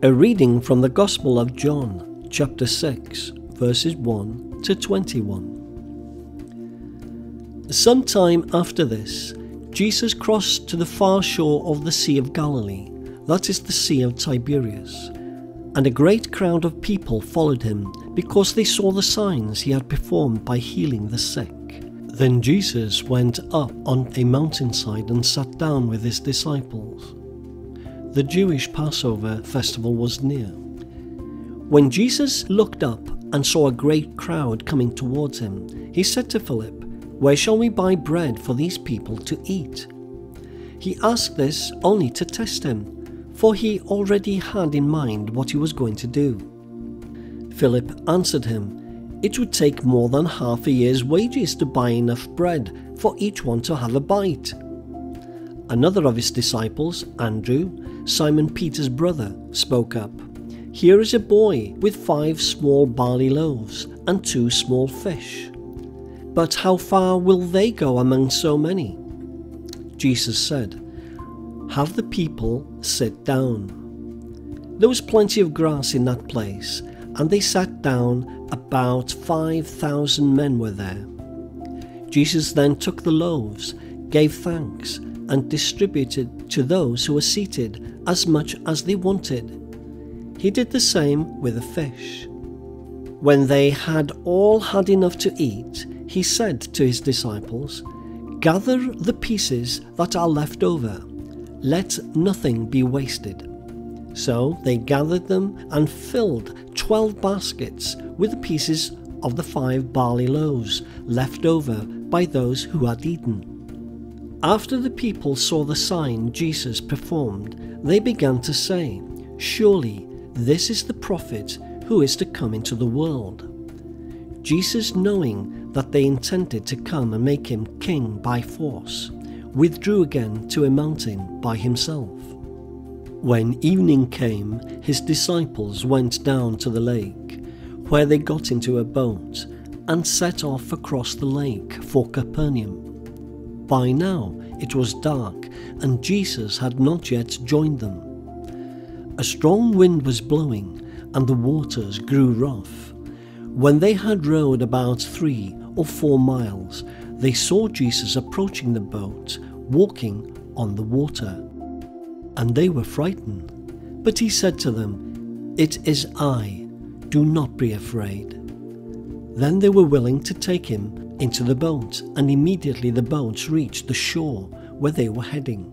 A reading from the Gospel of John, chapter 6, verses 1 to 21. Sometime after this, Jesus crossed to the far shore of the Sea of Galilee, that is the Sea of Tiberias, and a great crowd of people followed him because they saw the signs he had performed by healing the sick. Then Jesus went up on a mountainside and sat down with his disciples. The Jewish Passover festival was near. When Jesus looked up and saw a great crowd coming towards him, he said to Philip, "Where shall we buy bread for these people to eat?" He asked this only to test him, for he already had in mind what he was going to do. Philip answered him, "It would take more than half a year's wages to buy enough bread for each one to have a bite." Another of his disciples, Andrew, Simon Peter's brother, spoke up. "Here is a boy with 5 small barley loaves and 2 small fish. But how far will they go among so many?" Jesus said, "Have the people sit down." There was plenty of grass in that place, and they sat down. About 5,000 men were there. Jesus then took the loaves, gave thanks, and distributed to those who were seated as much as they wanted. He did the same with the fish. When they had all had enough to eat, he said to his disciples, "Gather the pieces that are left over. Let nothing be wasted." So they gathered them and filled 12 baskets with the pieces of the 5 barley loaves left over by those who had eaten. After the people saw the sign Jesus performed, they began to say, "Surely this is the prophet who is to come into the world." Jesus, knowing that they intended to come and make him king by force, withdrew again to a mountain by himself. When evening came, his disciples went down to the lake, where they got into a boat and set off across the lake for Capernaum. By now it was dark, and Jesus had not yet joined them. A strong wind was blowing, and the waters grew rough. When they had rowed about 3 or 4 miles, they saw Jesus approaching the boat, walking on the water. And they were frightened. But he said to them, "It is I, do not be afraid." Then they were willing to take him into the boat, and immediately the boat reached the shore where they were heading.